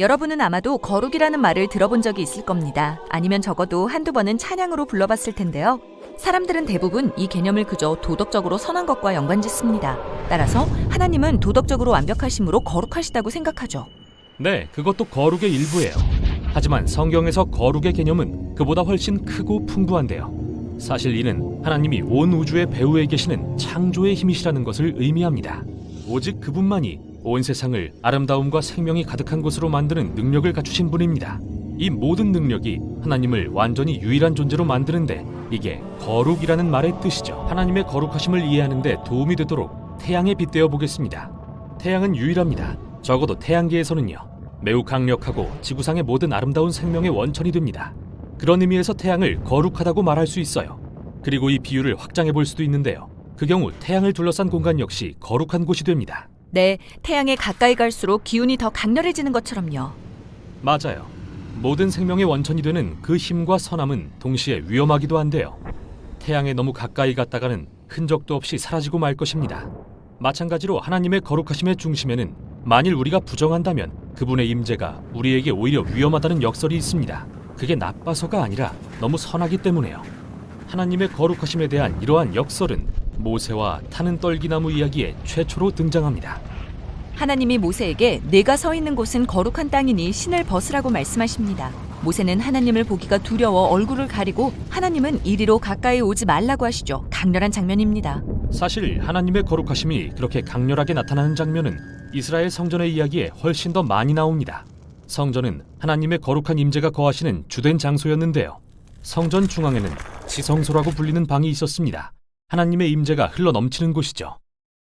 여러분은 아마도 거룩이라는 말을 들어본 적이 있을 겁니다. 아니면 적어도 한두 번은 찬양으로 불러봤을 텐데요. 사람들은 대부분 이 개념을 그저 도덕적으로 선한 것과 연관짓습니다. 따라서 하나님은 도덕적으로 완벽하심으로 거룩하시다고 생각하죠. 네, 그것도 거룩의 일부예요. 하지만 성경에서 거룩의 개념은 그보다 훨씬 크고 풍부한데요. 사실 이는 하나님이 온 우주의 배후에 계시는 창조의 힘이시라는 것을 의미합니다. 오직 그분만이 온 세상을 아름다움과 생명이 가득한 곳으로 만드는 능력을 갖추신 분입니다. 이 모든 능력이 하나님을 완전히 유일한 존재로 만드는데 이게 거룩이라는 말의 뜻이죠. 하나님의 거룩하심을 이해하는 데 도움이 되도록 태양에 빗대어 보겠습니다. 태양은 유일합니다. 적어도 태양계에서는요. 매우 강력하고 지구상의 모든 아름다운 생명의 원천이 됩니다. 그런 의미에서 태양을 거룩하다고 말할 수 있어요. 그리고 이 비유를 확장해 볼 수도 있는데요. 그 경우 태양을 둘러싼 공간 역시 거룩한 곳이 됩니다. 네, 태양에 가까이 갈수록 기운이 더 강렬해지는 것처럼요. 맞아요. 모든 생명의 원천이 되는 그 힘과 선함은 동시에 위험하기도 한데요. 태양에 너무 가까이 갔다가는 흔적도 없이 사라지고 말 것입니다. 마찬가지로 하나님의 거룩하심의 중심에는 만일 우리가 부정한다면 그분의 임재가 우리에게 오히려 위험하다는 역설이 있습니다. 그게 나빠서가 아니라 너무 선하기 때문에요. 하나님의 거룩하심에 대한 이러한 역설은 모세와 타는 떨기나무 이야기에 최초로 등장합니다. 하나님이 모세에게 내가 서 있는 곳은 거룩한 땅이니 신을 벗으라고 말씀하십니다. 모세는 하나님을 보기가 두려워 얼굴을 가리고 하나님은 이리로 가까이 오지 말라고 하시죠. 강렬한 장면입니다. 사실 하나님의 거룩하심이 그렇게 강렬하게 나타나는 장면은 이스라엘 성전의 이야기에 훨씬 더 많이 나옵니다. 성전은 하나님의 거룩한 임재가 거하시는 주된 장소였는데요. 성전 중앙에는 지성소라고 불리는 방이 있었습니다. 하나님의 임재가 흘러넘치는 곳이죠.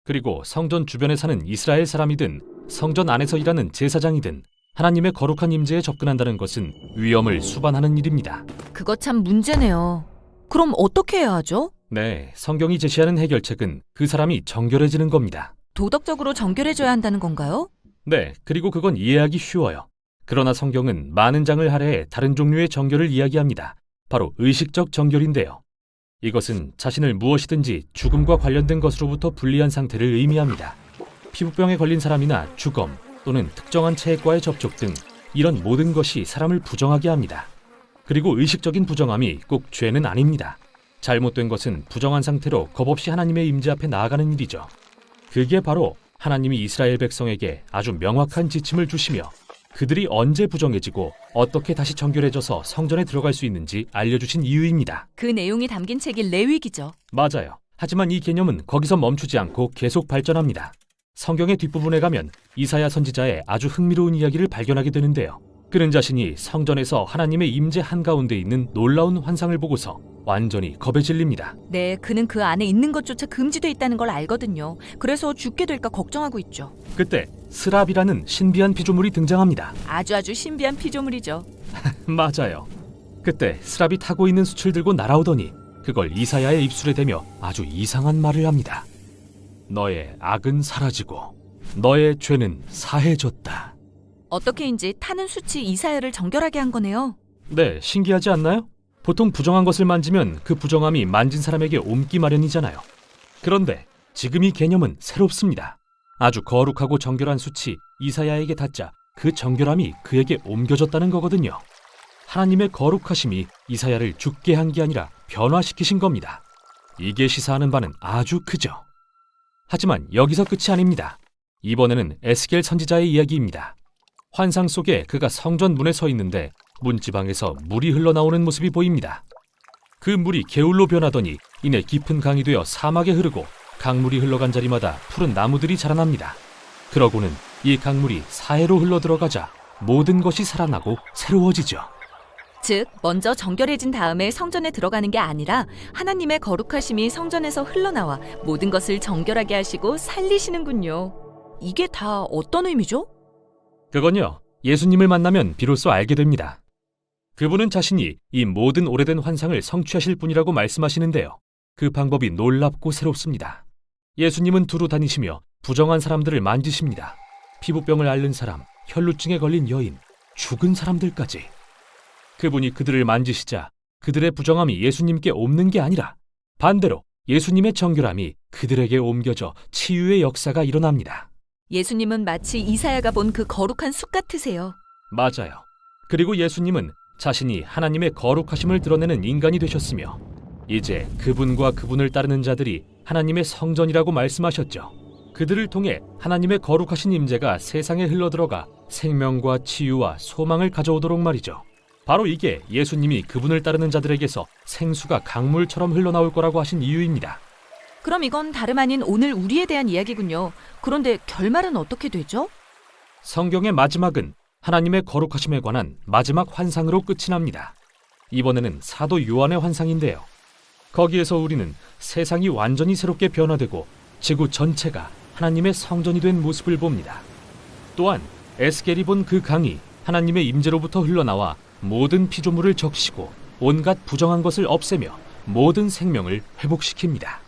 그리고 성전 주변에 사는 이스라엘 사람이든 성전 안에서 일하는 제사장이든 하나님의 거룩한 임재에 접근한다는 것은 위험을 수반하는 일입니다. 그거 참 문제네요. 그럼 어떻게 해야 하죠? 네, 성경이 제시하는 해결책은 그 사람이 정결해지는 겁니다. 도덕적으로 정결해져야 한다는 건가요? 네, 그리고 그건 이해하기 쉬워요. 그러나 성경은 많은 장을 할애해 다른 종류의 정결을 이야기합니다. 바로 의식적 정결인데요. 이것은 자신을 무엇이든지 죽음과 관련된 것으로부터 분리한 상태를 의미합니다. 피부병에 걸린 사람이나 주검 또는 특정한 체액과의 접촉 등 이런 모든 것이 사람을 부정하게 합니다. 그리고 의식적인 부정함이 꼭 죄는 아닙니다. 잘못된 것은 부정한 상태로 겁없이 하나님의 임재 앞에 나아가는 일이죠. 그게 바로 하나님이 이스라엘 백성에게 아주 명확한 지침을 주시며 그들이 언제 부정해지고 어떻게 다시 정결해져서 성전에 들어갈 수 있는지 알려주신 이유입니다. 그 내용이 담긴 책이 레위기죠. 맞아요. 하지만 이 개념은 거기서 멈추지 않고 계속 발전합니다. 성경의 뒷부분에 가면 이사야 선지자의 아주 흥미로운 이야기를 발견하게 되는데요. 그는 자신이 성전에서 하나님의 임재 한가운데 있는 놀라운 환상을 보고서 완전히 겁에 질립니다. 네, 그는 그 안에 있는 것조차 금지돼 있다는 걸 알거든요. 그래서 죽게 될까 걱정하고 있죠. 그때 스랍이라는 신비한 피조물이 등장합니다. 아주 신비한 피조물이죠. 맞아요. 그때 스랍이 타고 있는 숯을 들고 날아오더니 그걸 이사야의 입술에 대며 아주 이상한 말을 합니다. 너의 악은 사라지고 너의 죄는 사해졌다. 어떻게인지 타는 숯이 이사야를 정결하게 한 거네요. 네, 신기하지 않나요? 보통 부정한 것을 만지면 그 부정함이 만진 사람에게 옮기 마련이잖아요. 그런데 지금 이 개념은 새롭습니다. 아주 거룩하고 정결한 숯이 이사야에게 닿자 그 정결함이 그에게 옮겨졌다는 거거든요. 하나님의 거룩하심이 이사야를 죽게 한 게 아니라 변화시키신 겁니다. 이게 시사하는 바는 아주 크죠. 하지만 여기서 끝이 아닙니다. 이번에는 에스겔 선지자의 이야기입니다. 환상 속에 그가 성전 문에 서 있는데 문지방에서 물이 흘러나오는 모습이 보입니다. 그 물이 개울로 변하더니 이내 깊은 강이 되어 사막에 흐르고 강물이 흘러간 자리마다 푸른 나무들이 자라납니다. 그러고는 이 강물이 사해로 흘러들어가자 모든 것이 살아나고 새로워지죠. 즉, 먼저 정결해진 다음에 성전에 들어가는 게 아니라 하나님의 거룩하심이 성전에서 흘러나와 모든 것을 정결하게 하시고 살리시는군요. 이게 다 어떤 의미죠? 그건요, 예수님을 만나면 비로소 알게 됩니다. 그분은 자신이 이 모든 오래된 환상을 성취하실 분이라고 말씀하시는데요. 그 방법이 놀랍고 새롭습니다. 예수님은 두루 다니시며 부정한 사람들을 만지십니다. 피부병을 앓는 사람, 혈루증에 걸린 여인, 죽은 사람들까지. 그분이 그들을 만지시자 그들의 부정함이 예수님께 옮는 게 아니라 반대로 예수님의 정결함이 그들에게 옮겨져 치유의 역사가 일어납니다. 예수님은 마치 이사야가 본 그 거룩한 숲 같으세요. 맞아요. 그리고 예수님은 자신이 하나님의 거룩하심을 드러내는 인간이 되셨으며 이제 그분과 그분을 따르는 자들이 하나님의 성전이라고 말씀하셨죠. 그들을 통해 하나님의 거룩하신 임재가 세상에 흘러들어가 생명과 치유와 소망을 가져오도록 말이죠. 바로 이게 예수님이 그분을 따르는 자들에게서 생수가 강물처럼 흘러나올 거라고 하신 이유입니다. 그럼 이건 다름 아닌 오늘 우리에 대한 이야기군요. 그런데 결말은 어떻게 되죠? 성경의 마지막은 하나님의 거룩하심에 관한 마지막 환상으로 끝이 납니다. 이번에는 사도 요한의 환상인데요. 거기에서 우리는 세상이 완전히 새롭게 변화되고 지구 전체가 하나님의 성전이 된 모습을 봅니다. 또한 에스겔이 본 그 강이 하나님의 임재로부터 흘러나와 모든 피조물을 적시고 온갖 부정한 것을 없애며 모든 생명을 회복시킵니다.